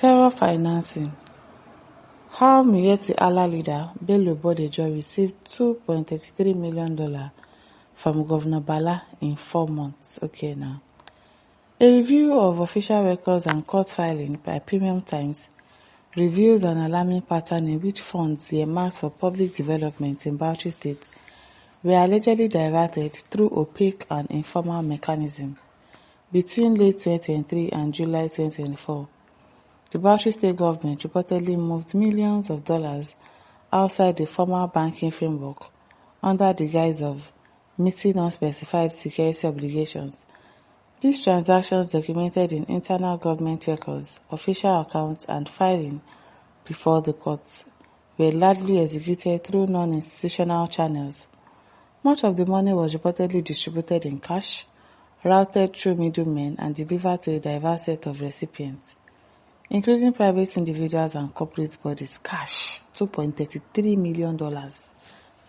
Terror financing. How Miyetti Allah leader Bello Bodejo received $2.33 million from Governor Bala in 4 months. Okay now. A review of official records and court filing by Premium Times reveals an alarming pattern in which funds earmarked for public development in Bauchi State were allegedly diverted through opaque and informal mechanism. Between late 2023 and July 2024, the Bauchi State government reportedly moved millions of dollars outside the formal banking framework under the guise of meeting unspecified security obligations. These transactions, documented in internal government records, official accounts, and filing before the courts, were largely executed through non-institutional channels. Much of the money was reportedly distributed in cash, routed through middlemen, and delivered to a diverse set of recipients, including private individuals and corporate bodies. Cash, $2.33 million.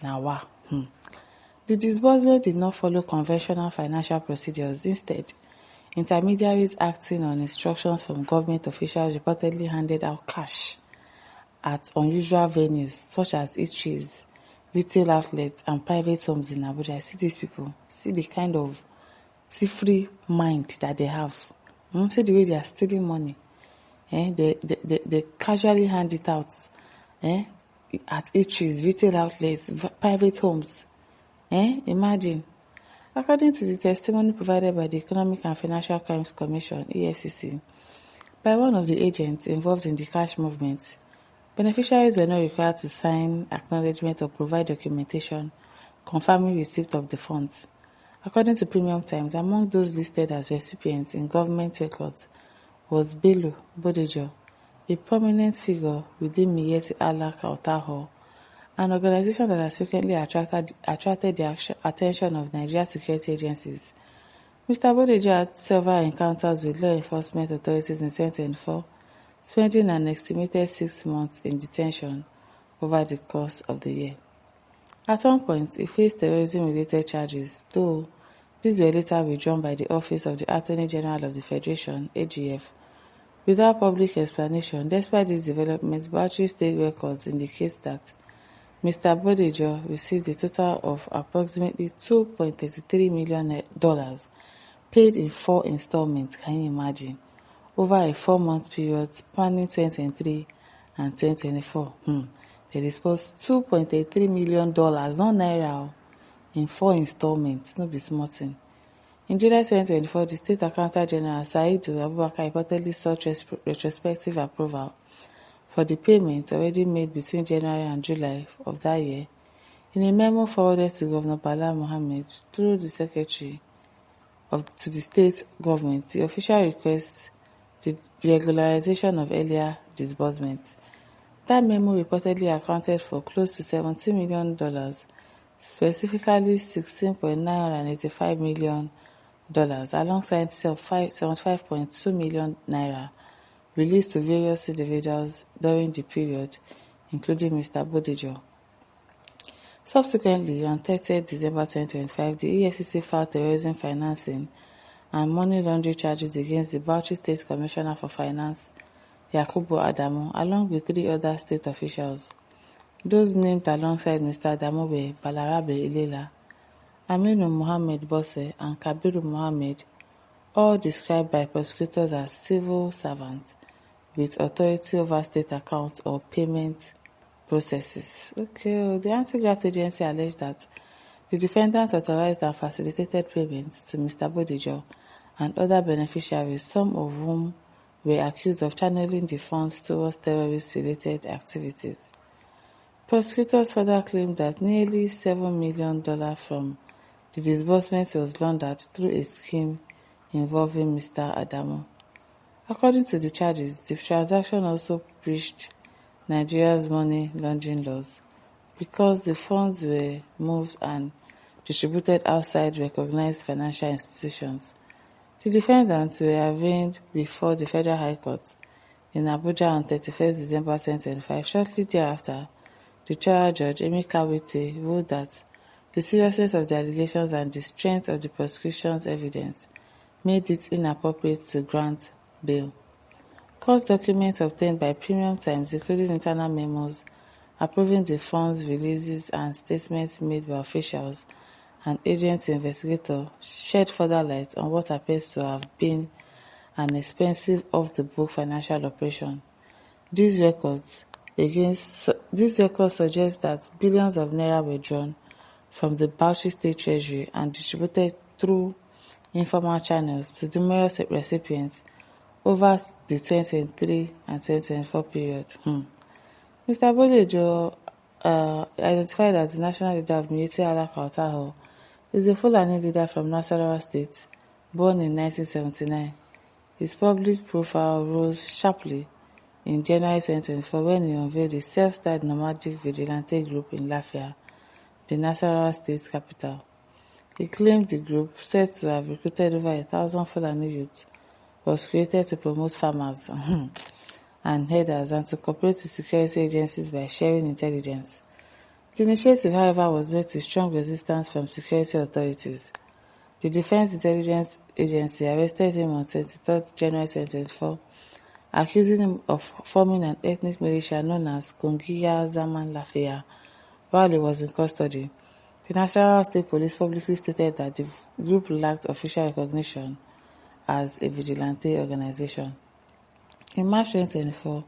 Now, wow. The disbursement did not follow conventional financial procedures. Instead, intermediaries acting on instructions from government officials reportedly handed out cash at unusual venues such as eateries, retail outlets, and private homes in Abuja. I see these people. See the kind of thief-free mind that they have. See the way they are stealing money. They casually hand it out at eateries, retail outlets, private homes. Imagine. According to the testimony provided by the Economic and Financial Crimes Commission, EFCC, by one of the agents involved in the cash movement, beneficiaries were not required to sign acknowledgement or provide documentation confirming receipt of the funds. According to Premium Times, among those listed as recipients in government records was Bello Bodejo, a prominent figure within Miyetti Allah Hall, an organization that has frequently attracted the attention of Nigerian security agencies. Mr. Bodejo had several encounters with law enforcement authorities in 2024, spending an estimated 6 months in detention over the course of the year. At one point, he faced terrorism-related charges, though these were later withdrawn by the Office of the Attorney General of the Federation, AGF, without public explanation. Despite these developments, Bauchi State records indicate that Mr. Bodejo received a total of approximately $2.33 million paid in 4 installments. Can you imagine? Over a 4-month period spanning 2023 and 2024. They disbursed $2.83 million, not naira, in 4 installments. No be small thing. In July 2024, the State Accountant General Saidu Abubakar reportedly sought retrospective approval for the payments already made between January and July of that year. In a memo forwarded to Governor Bala through the Secretary to the state government, the official requests the regularization of earlier disbursements. That memo reportedly accounted for close to $17 million, specifically $16.985 million, alongside $75.2 million naira released to various individuals during the period, including Mr. Bodejo. Subsequently, on 30th December 2025, the EFCC filed terrorism financing and money laundering charges against the Bauchi State Commissioner for Finance, Yakubu Adamu, along with 3 other state officials. Those named alongside Mr. Adamu were Balarabe Ilela, Aminu Mohammed Bose, and Kabiru Mohammed, all described by prosecutors as civil servants with authority over state accounts or payment processes. The anti-graft agency alleged that the defendants authorized and facilitated payments to Mr. Bodejo and other beneficiaries, some of whom were accused of channeling the funds towards terrorist-related activities. Prosecutors further claimed that nearly $7 million from the disbursement was laundered through a scheme involving Mr. Adamu. According to the charges, the transaction also breached Nigeria's money laundering laws because the funds were moved and distributed outside recognized financial institutions. The defendants were arraigned before the Federal High Court in Abuja on 31st December 2025. Shortly thereafter, the trial judge, Emeka Wite, ruled that the seriousness of the allegations and the strength of the prosecution's evidence made it inappropriate to grant bail. Court documents obtained by Premium Times, including internal memos approving the funds releases and statements made by officials and agents investigators, shed further light on what appears to have been an expensive off-the-book financial operation. These records suggest that billions of naira were drawn from the Bauchi State Treasury and distributed through informal channels to numerous recipients over the 2023 and 2024 period. Mr. Bodejo, identified as the national leader of Miyetti, is a Fulani leader from Nasarawa State, born in 1979. His public profile rose sharply in January 2024 when he unveiled a self-styled nomadic vigilante group in Lafia, the Nasarawa State capital. He claimed the group, said to have recruited over 1,000 Fulani youths, was created to promote farmers and herders and to cooperate with security agencies by sharing intelligence. The initiative, however, was met with strong resistance from security authorities. The Defense Intelligence Agency arrested him on 23 January 2024, accusing him of forming an ethnic militia known as Kongiya Zaman Lafia while he was in custody. The National State Police publicly stated that the group lacked official recognition as a vigilante organization. In March 2024,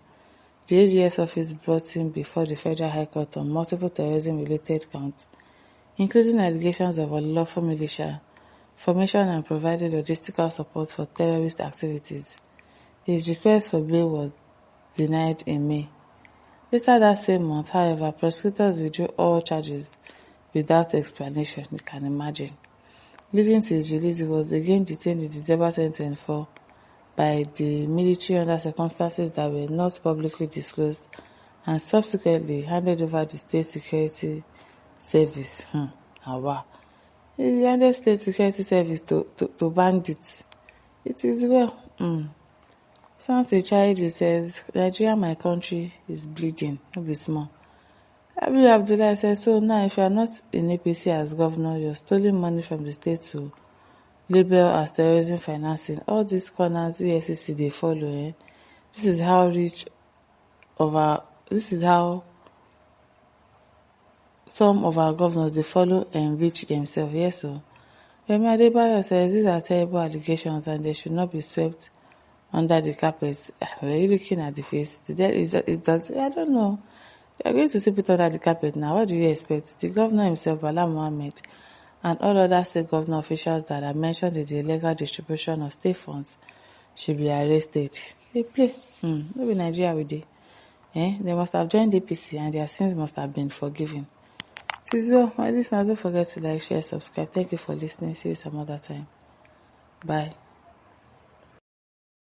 the AGS office brought him before the Federal High Court on multiple terrorism-related counts, including allegations of unlawful militia formation and providing logistical support for terrorist activities. His request for bail was denied in May. Later that same month, however, prosecutors withdrew all charges without explanation, you can imagine. Leading to his release, he was again detained in December 2024 by the military under circumstances that were not publicly disclosed and subsequently handed over the State Security Service. Wow. He handed State Security Service to bandits. It is well. Sounds a child who says, Nigeria, my country, is bleeding. No be small. Abiy Abdullah said, so now if you are not in APC as governor, you're stealing money from the state to label as terrorism financing. All these corners EFCC they follow. This is how some of our governors they follow and enrich themselves. Yes, so Remi Adebayo says these are terrible allegations and they should not be swept under the carpet. Were you looking at the face? I don't know. You are going to sweep it under the carpet now. What do you expect? The governor himself, Bala Mohammed, and all other state governor officials that are mentioned in the illegal distribution of state funds should be arrested. They play. Maybe Nigeria with they. They must have joined APC and their sins must have been forgiven. It is well. My listeners, don't forget to like, share, subscribe. Thank you for listening. See you some other time. Bye.